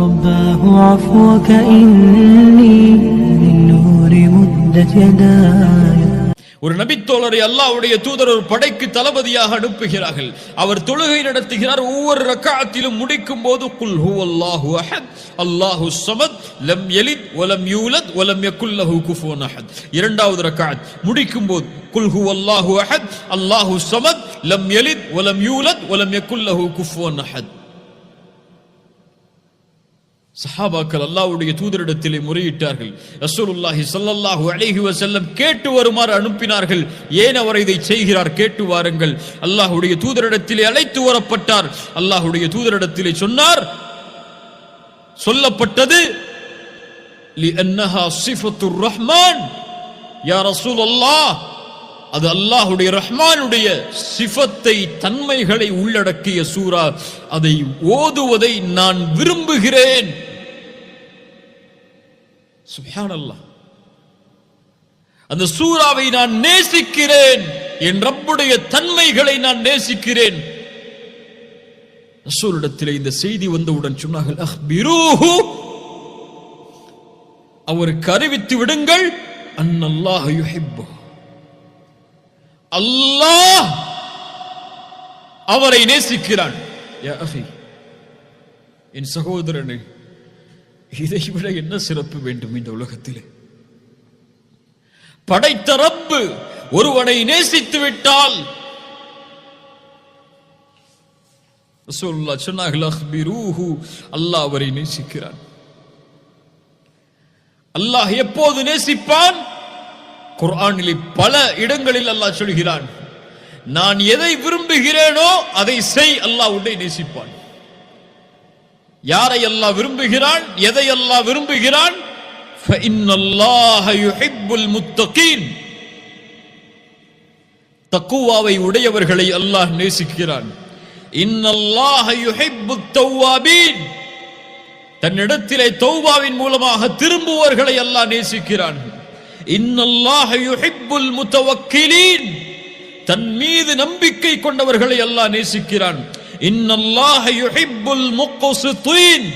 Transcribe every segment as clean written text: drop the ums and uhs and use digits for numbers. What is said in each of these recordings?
رباه عفوك إني من نور مدت يداي. ஒரு நபித்தோழரை அல்லாஹ்வுடைய தூதர் ஒரு படைக்கு தளபதியாக அனுப்புகிறார்கள். அவர் தொழுகை நடத்துகிறார். ஒவ்வொரு ரக்அத்திலும் முடிக்கும் போது குல் ஹுவல்லாஹு அஹத் அல்லாஹுஸ் ஸமத் லம் யலித் வலம் யூலத் வலம் யகுல் லஹு குஃபுவன் அஹத். இரண்டாவது ரக்அத் முடிக்கும் போது குல் ஹுவல்லாஹு அஹத் அல்லாஹுஸ் ஸமத் லம் யலித் வலம் யூலத் வலம் யகுல் லஹு குஃபுவன் அஹத். சஹாபாக்கள் அல்லாஹ்வுடைய தூதரிடத்திலே முறையிட்டார்கள். ரசூலுல்லாஹி ஸல்லல்லாஹு அலைஹி வஸல்லம் கேட்டு வருமாறு அனுப்பினார்கள். ஏன் அவர் இதை செய்கிறார், கேட்டு வாருங்கள். அல்லாஹ்வுடைய தூதரிடத்திலே அழைத்து வரப்பட்டார். அல்லாஹ்வுடைய தூதரிடத்திலே சொன்னார், சொல்லப்பட்டது லிஅன்னஹா சிஃபத்துர் ரஹ்மான் யா ரசூலல்லாஹ், அது அல்லாஹ்வுடைய ரஹ்மானுடைய சிஃபத்தை தன்மைகளை உள்ளடக்கிய சூரா, அதை ஓதுவதை நான் விரும்புகிறேன். சுப்ஹானல்லாஹ், அந்த சூராவை நான் நேசிக்கிறேன், என் ரப்புடைய தன்மைகளை நான் நேசிக்கிறேன். ரசூலுல்லாஹ்விடத்தில் இந்த செய்தி வந்தவுடன் சொன்னார்கள், அக்பிரூஹு, அவருக்கு அறிவித்து விடுங்கள், அன்னல்லாஹ யுஹிப்பு, அல்லாஹ் அவரை நேசிக்கிறான். யா அஹி, என் சகோதரனே, இதை விட என்ன சிறப்பு வேண்டும் இந்த உலகத்திலே? படைத்த ரப்பு ஒருவனை நேசித்து விட்டால் ரசூலுல்லாஹ் சொன்னார்கள், அக்பிரூஹு, அல்லாஹ் அவரை நேசிக்கிறான். அல்லாஹ் எப்போது நேசிப்பான்? குர்ஆனிலே பல இடங்களில் அல்லாஹ் சொல்கிறான், நான் எதை விரும்புகிறேனோ அதை செய், அல்லாஹ் உன்னை நேசிப்பான். யாரை அல்லாஹ் விரும்புகிறான், எதை அல்லாஹ் விரும்புகிறான்? ஃபஇன்னல்லாஹ யுஹிப்புல் முத்தகீன், தக்வாவை உடையவர்களை அல்லாஹ் நேசிக்கிறான். இன்னல்லாஹ யுஹிப்புத் தவ்வாபீன், தன்னிடத்திலே தௌபாவின் மூலமாக திரும்புவர்களை அல்லாஹ் நேசிக்கிறான். இன்னல்லாஹ யுஹிப்புல் முத்தவக்கிலீன், தன் மீது நம்பிக்கை கொண்டவர்களை அல்லாஹ் நேசிக்கிறான். இன்னல்லாஹ யுஹிப்புல் முக்ஸிதீன்,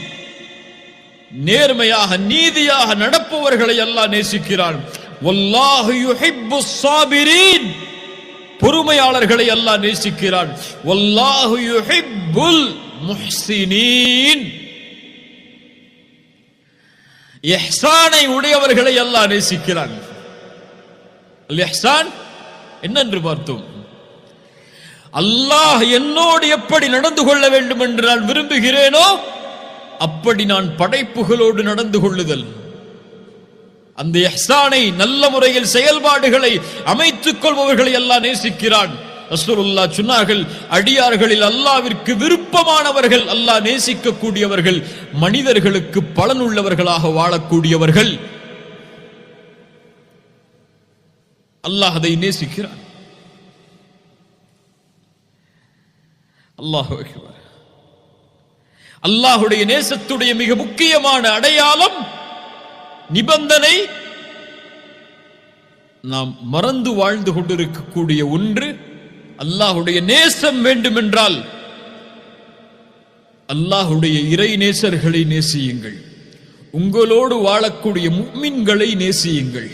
நேர்மையாக நீதியாக நடப்பவர்களை அல்லாஹ் நேசிக்கிறான். வல்லாஹு யுஹிப்புஸ் ஸாபிரீன், பொறுமையாளர்களை அல்லாஹ் நேசிக்கிறான். வல்லாஹு யுஹிப்புல் முஹ்ஸினீன், இஹ்சானை உடையவர்களை அல்லாஹ் நேசிக்கிறான். அல் இஹ்சான் என்னென்று பார்த்தோம்? அல்லாஹ் என்னோடு எப்படி நடந்து கொள்ள வேண்டும் என்று நான் விரும்புகிறேனோ அப்படி நான் படைப்புகளோடு நடந்து கொள்ளுதல். அந்த இஹ்சானை, நல்ல முறையில் செயல்பாடுகளை அமைத்துக் கொள்பவர்களை அல்லாஹ் நேசிக்கிறான். ரசூலுல்லாஹ் சொன்னார்கள், அடியார்களில் அல்லாஹ்விற்கு விருப்பமானவர்கள், அல்லாஹ் நேசிக்கக்கூடியவர்கள், மனிதர்களுக்கு பலனுள்ளவர்களாக வாழக்கூடியவர்கள். அல்லாஹ் அதை நேசிக்கிறான். அல்லாஹு அக்பர். அல்லாஹுடைய நேசத்துடைய மிக முக்கியமான அடையாளம், நிபந்தனை, நாம் மறந்து வாழ்ந்து கொண்டிருக்கக்கூடிய ஒன்று, அல்லாஹுடைய நேசம் வேண்டுமென்றால் அல்லாஹுடைய இறை நேசர்களை நேசியுங்கள், உங்களோடு வாழக்கூடிய முஃமின்களை நேசியுங்கள்.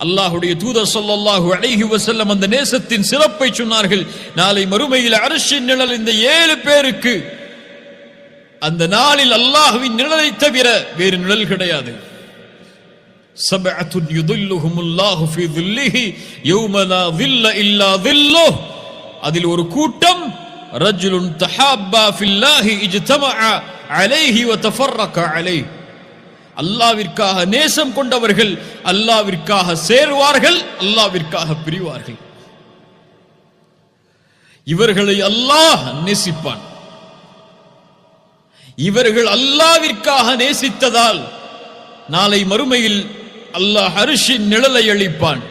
அல்லாஹுடைய தூதர் ஸல்லல்லாஹு அலைஹி வஸல்லம் அந்த நேசத்தின் சிறப்பை சொன்னார்கள். நாளை மறுமையில் அர்ஷின் நிழல் இந்த 7 பேருக்கு, அந்த நாளில் அல்லாஹ்வின் நிழலை தவிர வேறு நிழல் கிடையாது. சபஅத்துன் யுதில்லுஹுமுல்லாஹு ஃபீ ظில்லிஹி யௌம லா ظில்ல இல்லா ظில்லுஹ், அதில் ஒரு கூட்டம், ரஜுலுன் தஹாப்பா ஃபில்லாஹி இஜ்தமஅ அலைஹி வ தஃபர்ரக அலைஹி, அல்லாஹ்விற்காக நேசம் கொண்டவர்கள் அல்லாஹ்விற்காக சேர்வார்கள், அல்லாஹ்விற்காக பிரிவார்கள். இவர்களை அல்லாஹ் நேசிப்பான். இவர்கள் அல்லாஹ்விற்காக நேசித்ததால் நாளை மறுமையில் அல்லாஹ் அர்ஷின் நிழலை அளிப்பான்,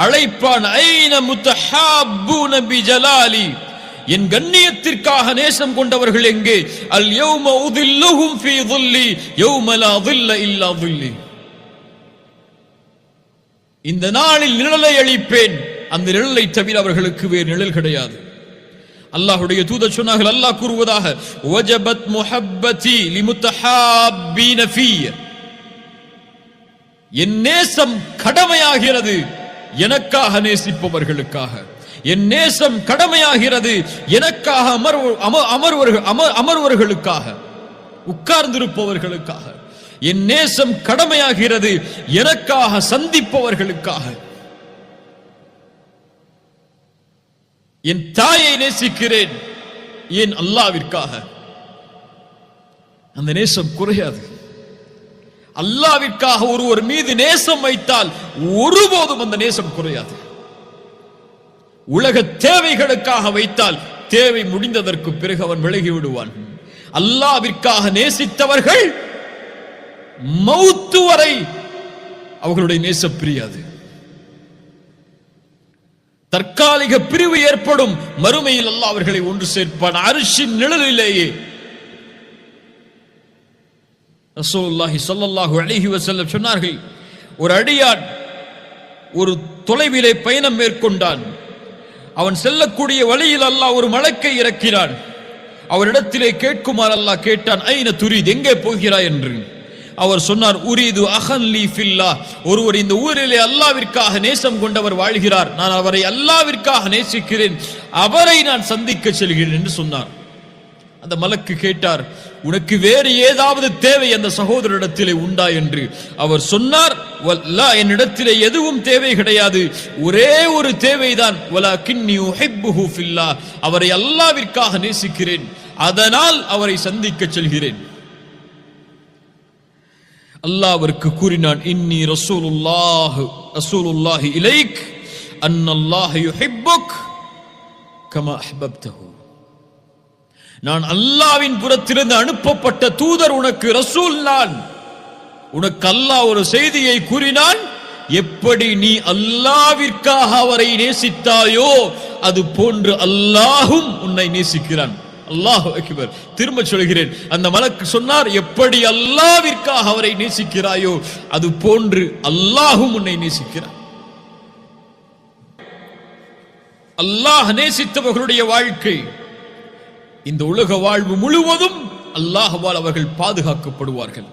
அழைப்பான். ஐன முத்தஹாப்பூன பிஜலாலி, என் கண்ணியத்திற்காக நேசம் கொண்டவர்கள் எங்கே? அல் யௌம உதில்லுஹும் ஃபீ ظில்லி யௌம லா ظில்ல இல்லா ظில்லி, இந்த நாளில் நிழலை அளிப்பேன், அந்த நிழலை தவிர அவர்களுக்கு வேறு நிழல் கிடையாது. அல்லாஹ்வுடைய தூதர் சொன்னார்கள், அல்லாஹ் கூறுவதாக, வஜபத் முஹப்பதி லிமுத்தஹாப்பீன ஃபீய, என் நேசம் கடமையாகிறது எனக்காக நேசிப்பவர்களுக்காக. என் நேசம் கடமையாகிறது எனக்காக அமர்வர்களுக்காக, உட்கார்ந்திருப்பவர்களுக்காக. என் நேசம் கடமையாகிறது எனக்காக சந்திப்பவர்களுக்காக. என் தாயை நேசிக்கிறேன், ஏன்? அல்லாஹ்விற்காக. அந்த நேசம் குறையாது. அல்லாஹ்விற்காக ஒருவர் மீது நேசம் வைத்தால் ஒருபோதும் அந்த நேசம் குறையாது. உலக தேவைகளுக்காக வைத்தால் தேவை முடிந்ததற்கு பிறகு அவன் விலகி விடுவான். அல்லாஹ்விற்காக நேசித்தவர்கள் மௌத்து வரை அவர்களுடைய நேசம் பிரியாது. தற்காலிக பிரிவு ஏற்படும், மறுமையில் அல்லாஹ் அவர்களை ஒன்று சேர்ப்பான் அர்ஷின் நிழலிலேயே. ரசூலுல்லாஹி ஸல்லல்லாஹு அலைஹி வஸல்லம் சொன்னார்கள், ஒரு அடியான் ஒரு தொலைவிலே பயணம் மேற்கொண்டான். அவன் செல்லக்கூடிய வழியில் அல்லாஹ் ஒரு மலக்கை இறக்கினான். அவரிடத்திலே கேட்குமாறு அல்லாஹ் கேட்டான், ஐன துரீத், எங்கே போகிறாய் என்று. அவர் சொன்னார், உரீது அஹன் லீ ஃபில்லாஹ், ஒருவர் இந்த ஊரிலே அல்லாஹ்விற்காக நேசம் கொண்டவர் வாழ்கிறார், நான் அவரை அல்லாஹ்விற்காக நேசிக்கிறேன், அவரை நான் சந்திக்க செல்கிறேன் என்று சொன்னார். அந்த மலக்கு கேட்டார், உனக்கு வேறு ஏதாவது தேவை அந்த சகோதரரிடத்திலே உண்டா என்று. அவர் சொன்னார், வல்லா, என்னிடத்திலே எதுவும் தேவை கிடையாது, ஒரே ஒரு தேவைதான், வலாகின்னி உஹிப்புஹு ஃபில்லாஹ், அவரை அல்லாஹ்விற்காக நேசிக்கிறேன், அதனால் அவரை சந்திக்க செல்கிறேன். அல்லாஹ் அவருக்கு கூறினான், இன்னி ரசூலுல்லாஹி இலைக் அன்னல்லாஹ யுஹிப்புக் கமா அஹ்பப்தஹு, நான் அல்லாஹ்வின் புறத்திலிருந்து அனுப்பப்பட்ட தூதர், உனக்கு ரசூல் நான். உனக்கு அல்லாஹ் ஒரு செய்தியை கூறினான், எப்படி நீ அல்லாஹ்விற்காக அவரை நேசித்தாயோ அது போன்று அல்லாஹும் உன்னை நேசிக்கிறான். அல்லாஹு அக்பர். திரும்ப சொல்கிறேன், அந்த மலக்கு சொன்னார், எப்படி அல்லாஹ்விற்காக அவரை நேசிக்கிறாயோ அது போன்று அல்லாஹும் உன்னை நேசிக்கிறான். அல்லாஹ் நேசித்தவர்களுடைய வாழ்க்கை, இந்த உலக வாழ்வு முழுவதும் அல்லாஹ்வால் அவர்கள் பாதுகாக்கப்படுவார்கள்.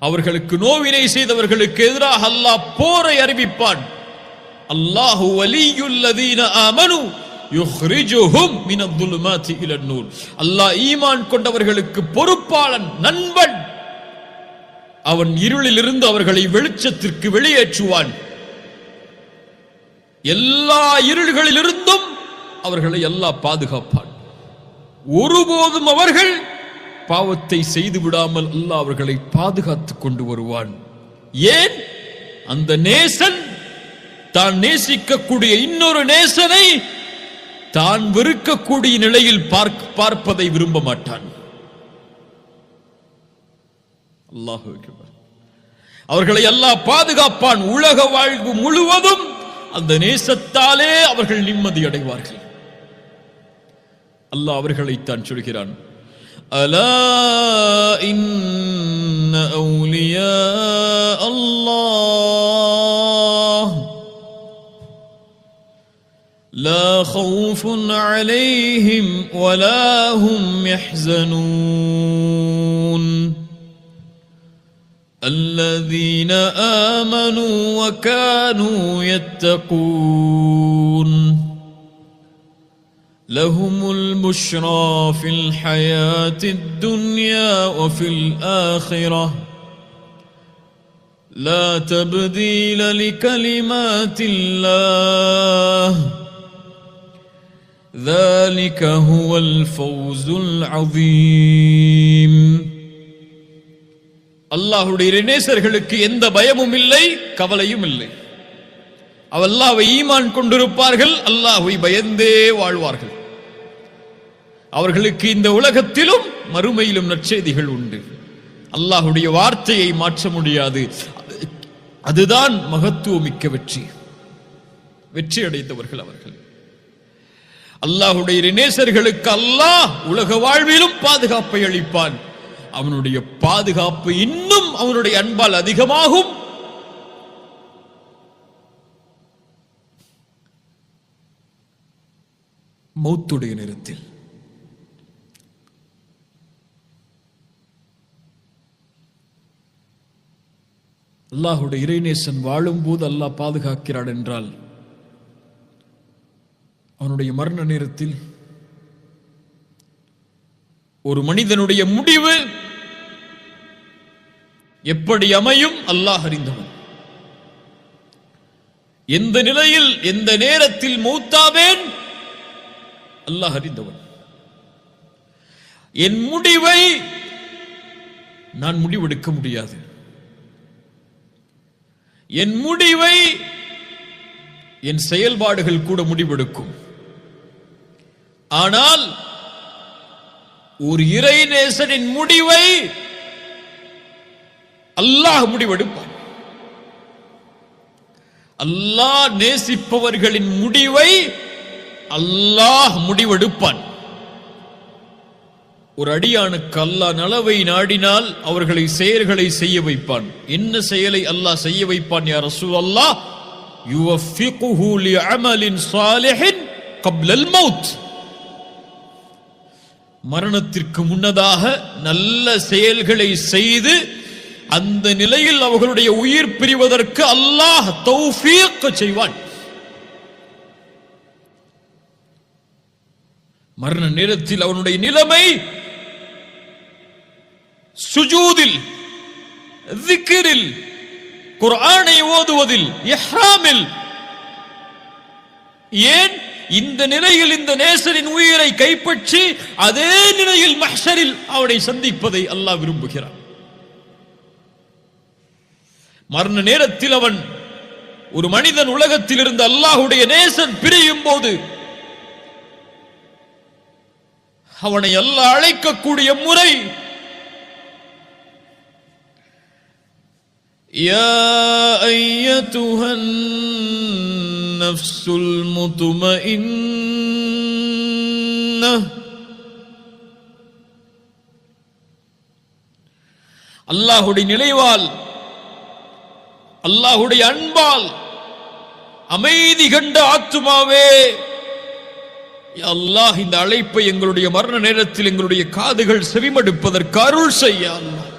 அவர்களுக்கு நோவினை செய்தவர்களுக்கு எதிராக அல்லாஹ் போரை அறிவிப்பான். அல்லாஹு வலியுல்லதீன ஆமனு யுஹ்ரிஜுஹும் மினல்-ظுலுமாத்தி இலன்-நூர். அல்லாஹ் ஈமான் கொண்டவர்களுக்கு பொறுப்பாளன், நண்பன். அவன் இருளில் இருந்து அவர்களை வெளிச்சத்திற்கு வெளியேற்றுவான். எல்லா இருள்களிலிருந்தும் அவர்களை அல்லாஹ் பாதுகாப்பான். ஒருபோதும் அவர்கள் பாவத்தை செய்து விடாமல் அல்லாஹ் அவர்களை பாதுகாத்துக் கொண்டு வருவான். ஏன்? அந்த நேசன் தான் நேசிக்கக்கூடிய இன்னொரு நேசனை தான் வெறுக்கக்கூடிய நிலையில் பார்ப்பதை விரும்ப மாட்டான். அல்லாஹு அக்பர். அவர்களை அல்லாஹ் பாதுகாப்பான். உலக வாழ்வு முழுவதும் அந்த நேசத்தாலே அவர்கள் நிம்மதி அடைவார்கள். அல்லாஹ் அவர்களைத்தான் சொல்கிறான், அலா இன்ன அவுலியா அல்லாஹ் லா ஹவுஃபுன் அலைஹிம் வலா ஹும் யஹ்ஸனூன் الذين آمنوا وكانوا يتقون لهم البشرى في الحياة الدنيا وفي الآخرة لا تبديل لكلمات الله ذلك هو الفوز العظيم. அல்லாஹ்வுடைய நேசர்களுக்கு எந்த பயமும் இல்லை, கவலையும் இல்லை. அல்லாஹ்வை ஈமான் கொண்டிருப்பார்கள், அல்லாஹ்வை பயந்தே வாழ்வார்கள். அவர்களுக்கு இந்த உலகத்திலும் மறுமையிலும் நற்செய்திகள் உண்டு. அல்லாஹ்வுடைய வார்த்தையை மாற்ற முடியாது. அதுதான் மகத்துவமிக்க வெற்றி. வெற்றி அடைந்தவர்கள் அவர்கள். அல்லாஹ்வுடைய நேசர்களுக்கு அல்லாஹ் உலக வாழ்விலும் பாதுகாப்பை அளிப்பான். அவனுடைய பாதுகாப்பு இன்னும் அவனுடைய அன்பால் அதிகமாகும். மௌத்துடைய நேரத்தில். அல்லாஹுடைய இறைநேசன் வாழும்போது அல்லாஹ் பாதுகாக்கிறான் என்றால் அவனுடைய மரண நேரத்தில் ஒரு மனிதனுடைய முடிவு எப்படி அமையும் அல்லாஹ் அறிந்தவன். எந்த நிலையில் எந்த நேரத்தில் மௌத்தாவேன் அல்லாஹ் அறிந்தவன். என் முடிவை நான் முடிவெடுக்க முடியாது. என் முடிவை என் செயல்பாடுகள் கூட முடிவெடுக்கும். ஆனால் ஒரு இறைநேசனின் முடிவை அல்லாஹ் முடிவெடுப்பான். அல்லாஹ் நேசிப்பவர்களின் முடிவை அல்லாஹ் முடிவெடுப்பான். ஒரு அடியானுக்கு அல்லாஹ் நலவை நாடினால் அவர்களை செயல்களை செய்ய வைப்பான். என்ன செயலை அல்லாஹ் செய்ய வைப்பான்? யா ரசூலல்லாஹ், யுவஃபிகுஹு லிஅமலின் ஸாலிஹின் கப்லல் மௌத். மரணத்திற்கு முன்னதாக நல்ல செயல்களை செய்து அந்த நிலையில் அவர்களுடைய உயிர் பிரிவதற்கு அல்லாஹ் தௌஃபீக் செய்வான். மரண நேரத்தில் அவனுடைய நிலைமை சுஜூதில், திக்ரில், குர்ஆனை ஓதுவதில், இஹ்ராமில். ஏன் இந்த நிலையில் இந்த நேசரின் உயிரை கைப்பற்றி அதே நிலையில் மஹ்ஷரில் அவனை சந்திப்பதை அல்லாஹ் விரும்புகிறான். மரண நேரத்தில் அவன் ஒரு மனிதன் உலகத்தில் இருந்து அல்லாஹுடைய நேசன் பிரியும் போது அவனை அல்லாஹ் அழைக்கக்கூடிய முறை, யா அய்யதுஹன் நஃப்ஸுல் முத்மஇன்னஹ். அல்லாஹுடைய நிலைவால், அல்லாஹுடைய அன்பால் அமைதி கண்ட ஆத்துமாவே, அல்லாஹ் இந்த அழைப்பை எங்களுடைய மரண நேரத்தில் எங்களுடைய காதுகள் செவிமடுப்பதற்கு அருள் செய்ய அல்லாஹ்.